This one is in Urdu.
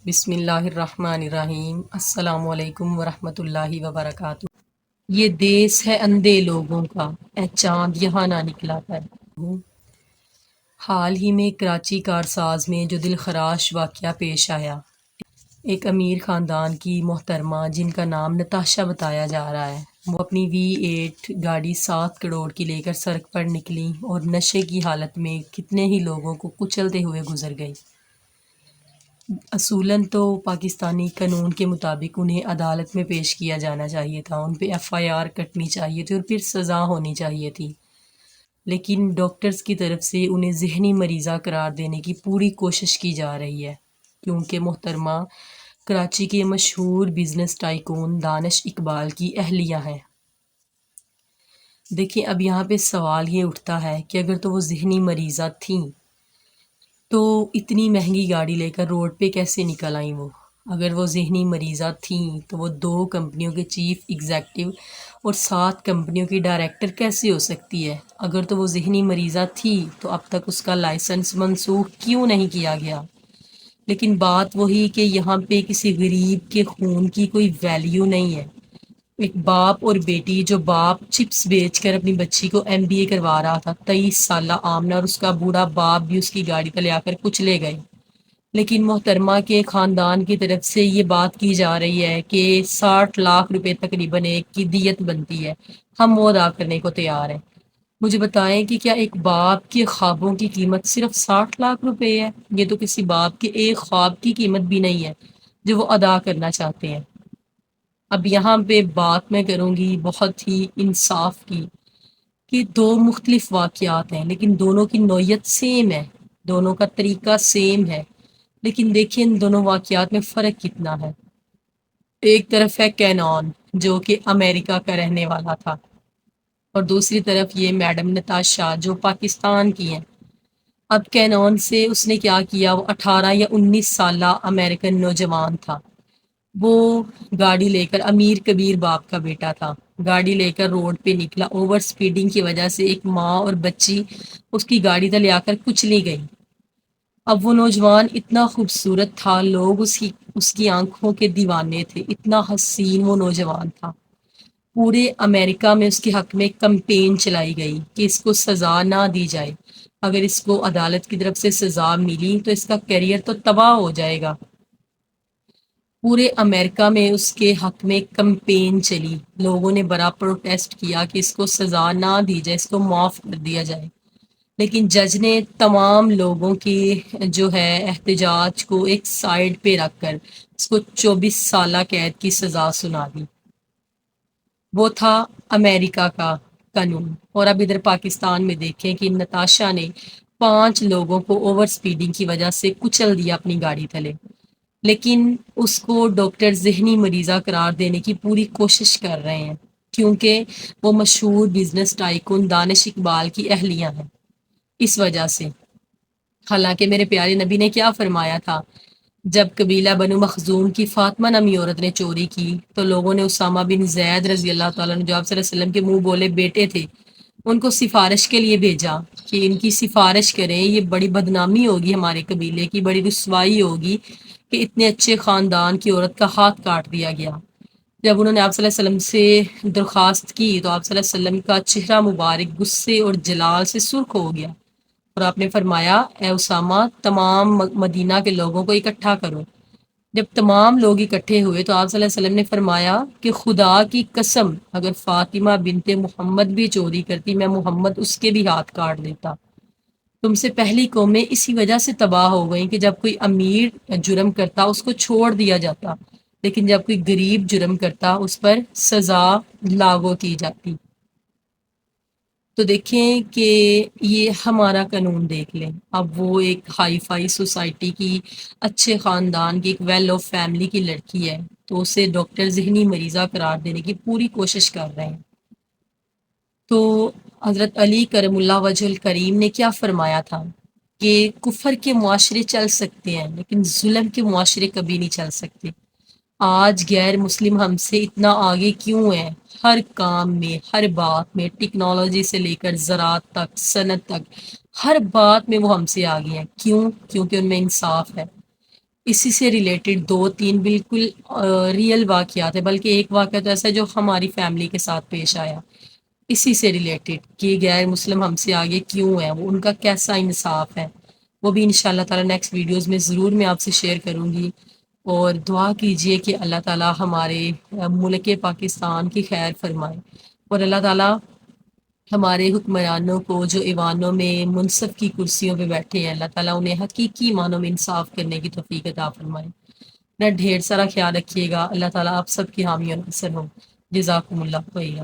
بسم اللہ الرحمن الرحیم۔ السلام علیکم ورحمۃ اللہ وبرکاتہ۔ یہ دیس ہے اندھے لوگوں کا، اے چاند یہاں نہ نکلا کر۔ حال ہی میں کراچی کارساز میں جو دلخراش واقعہ پیش آیا، ایک امیر خاندان کی محترمہ جن کا نام نتاشا بتایا جا رہا ہے، وہ اپنی V8 گاڑی 7 کروڑ کی لے کر سڑک پر نکلی اور نشے کی حالت میں کتنے ہی لوگوں کو کچلتے ہوئے گزر گئی۔ اصولاً تو پاکستانی قانون کے مطابق انہیں عدالت میں پیش کیا جانا چاہیے تھا، ان پہ FIR کٹنی چاہیے تھی اور پھر سزا ہونی چاہیے تھی، لیکن ڈاکٹرز کی طرف سے انہیں ذہنی مریضہ قرار دینے کی پوری کوشش کی جا رہی ہے، کیونکہ محترمہ کراچی کے مشہور بزنس ٹائکون دانش اقبال کی اہلیہ ہیں۔ دیکھیں، اب یہاں پہ سوال یہ اٹھتا ہے کہ اگر تو وہ ذہنی مریضہ تھیں تو اتنی مہنگی گاڑی لے کر روڈ پہ کیسے نکل آئیں؟ وہ اگر وہ ذہنی مریضہ تھیں تو وہ 2 کمپنیوں کے چیف ایگزیکٹو اور 7 کمپنیوں کی ڈائریکٹر کیسے ہو سکتی ہے؟ اگر تو وہ ذہنی مریضہ تھی تو اب تک اس کا لائسنس منسوخ کیوں نہیں کیا گیا؟ لیکن بات وہی کہ یہاں پہ کسی غریب کے خون کی کوئی ویلیو نہیں ہے۔ ایک باپ اور بیٹی، جو باپ چپس بیچ کر اپنی بچی کو MBA کروا رہا تھا، 23 سالہ آمنہ، اور اس کا بوڑھا باپ بھی اس کی گاڑی تلے آ کر کچلے گئے، لیکن محترمہ کے خاندان کی طرف سے یہ بات کی جا رہی ہے کہ 60 لاکھ روپے تقریباً ایک کی دیت بنتی ہے، ہم وہ ادا کرنے کو تیار ہیں۔ مجھے بتائیں کہ کیا ایک باپ کے خوابوں کی قیمت صرف 60 لاکھ روپے ہے؟ یہ تو کسی باپ کے ایک خواب کی قیمت بھی نہیں ہے جو وہ ادا کرنا چاہتے ہیں۔ اب یہاں پہ بات میں کروں گی بہت ہی انصاف کی، کہ 2 مختلف واقعات ہیں لیکن دونوں کی نوعیت سیم ہے، دونوں کا طریقہ سیم ہے، لیکن دیکھیں ان دونوں واقعات میں فرق کتنا ہے۔ ایک طرف ہے کینون، جو کہ امریکہ کا رہنے والا تھا، اور دوسری طرف یہ میڈم نتاشا جو پاکستان کی ہیں۔ اب کینون سے اس نے کیا کیا، وہ 18 یا 19 سالہ امریکن نوجوان تھا، وہ گاڑی لے کر، امیر کبیر باپ کا بیٹا تھا، گاڑی لے کر روڈ پہ نکلا، اوور سپیڈنگ کی وجہ سے ایک ماں اور بچی اس کی گاڑی تلے آ کر کچلی گئی۔ اب وہ نوجوان اتنا خوبصورت تھا، لوگ اس کی آنکھوں کے دیوانے تھے، اتنا حسین وہ نوجوان تھا۔ پورے امریکہ میں اس کے حق میں کمپین چلائی گئی کہ اس کو سزا نہ دی جائے، اگر اس کو عدالت کی طرف سے سزا ملی تو اس کا کیریئر تو تباہ ہو جائے گا۔ پورے امریکہ میں اس کے حق میں کمپین چلی، لوگوں نے بڑا پروٹیسٹ کیا کہ اس کو سزا نہ دی جائے، اس کو معاف کر دیا جائے، لیکن جج نے تمام لوگوں کی جو ہے احتجاج کو ایک سائیڈ پہ رکھ کر اس کو 24 سالہ قید کی سزا سنا دی۔ وہ تھا امریکہ کا قانون۔ اور اب ادھر پاکستان میں دیکھیں کہ نتاشا نے 5 لوگوں کو اوور سپیڈنگ کی وجہ سے کچل دیا اپنی گاڑی تلے، لیکن اس کو ڈاکٹر ذہنی مریضہ قرار دینے کی پوری کوشش کر رہے ہیں، کیونکہ وہ مشہور بزنس ٹائکون دانش اقبال کی اہلیہ ہیں، اس وجہ سے۔ حالانکہ میرے پیارے نبی نے کیا فرمایا تھا، جب قبیلہ بنو مخزوم کی فاطمہ نامی عورت نے چوری کی تو لوگوں نے اسامہ بن زید رضی اللہ تعالیٰ عنہ، جو آپ صلی اللہ علیہ وسلم کے منہ بولے بیٹے تھے، ان کو سفارش کے لیے بھیجا کہ ان کی سفارش کریں، یہ بڑی بدنامی ہوگی ہمارے قبیلے کی، بڑی رسوائی ہوگی کہ اتنے اچھے خاندان کی عورت کا ہاتھ کاٹ دیا گیا۔ جب انہوں نے آپ صلی اللہ علیہ وسلم سے درخواست کی تو آپ صلی اللہ علیہ وسلم کا چہرہ مبارک غصے اور جلال سے سرخ ہو گیا، اور آپ نے فرمایا، اے اسامہ، تمام مدینہ کے لوگوں کو اکٹھا کرو۔ جب تمام لوگ اکٹھے ہوئے تو آپ صلی اللہ علیہ وسلم نے فرمایا کہ خدا کی قسم، اگر فاطمہ بنت محمد بھی چوری کرتی، میں محمد اس کے بھی ہاتھ کاٹ دیتا۔ تم سے پہلی قومیں اسی وجہ سے تباہ ہو گئیں کہ جب کوئی امیر جرم کرتا اس کو چھوڑ دیا جاتا، لیکن جب کوئی غریب جرم کرتا اس پر سزا لاگو کی جاتی۔ تو دیکھیں کہ یہ ہمارا قانون دیکھ لیں، اب وہ ایک ہائی فائی سوسائٹی کی، اچھے خاندان کی، ایک ویل آف فیملی کی لڑکی ہے، تو اسے ڈاکٹر ذہنی مریضہ قرار دینے کی پوری کوشش کر رہے ہیں۔ تو حضرت علی کرم اللہ وجہ الکریم نے کیا فرمایا تھا کہ کفر کے معاشرے چل سکتے ہیں لیکن ظلم کے معاشرے کبھی نہیں چل سکتے۔ آج غیر مسلم ہم سے اتنا آگے کیوں ہے؟ ہر کام میں، ہر بات میں، ٹیکنالوجی سے لے کر زراعت تک، صنعت تک، ہر بات میں وہ ہم سے آگے ہیں۔ کیوں؟ کیونکہ ان میں انصاف ہے۔ اسی سے ریلیٹڈ دو تین بالکل ریئل واقعات ہیں، بلکہ ایک واقعہ تو ایسا ہے جو ہماری فیملی کے ساتھ پیش آیا، اسی سے ریلیٹڈ کہ غیر مسلم ہم سے آگے کیوں ہیں، وہ ان کا کیسا انصاف ہے، وہ بھی انشاءاللہ تعالی نیکسٹ ویڈیوز میں ضرور میں آپ سے شیئر کروں گی۔ اور دعا کیجئے کہ اللہ تعالی ہمارے ملک پاکستان کی خیر فرمائے، اور اللہ تعالی ہمارے حکمرانوں کو جو ایوانوں میں منصف کی کرسیوں پہ بیٹھے ہیں، اللہ تعالیٰ انہیں حقیقی معنوں میں انصاف کرنے کی توفیق عطا فرمائے۔ اپنا ڈھیر سارا خیال رکھیے گا، اللہ تعالیٰ آپ سب کی حامی اور ناصر ہو۔ جزاکم اللہ خیرا۔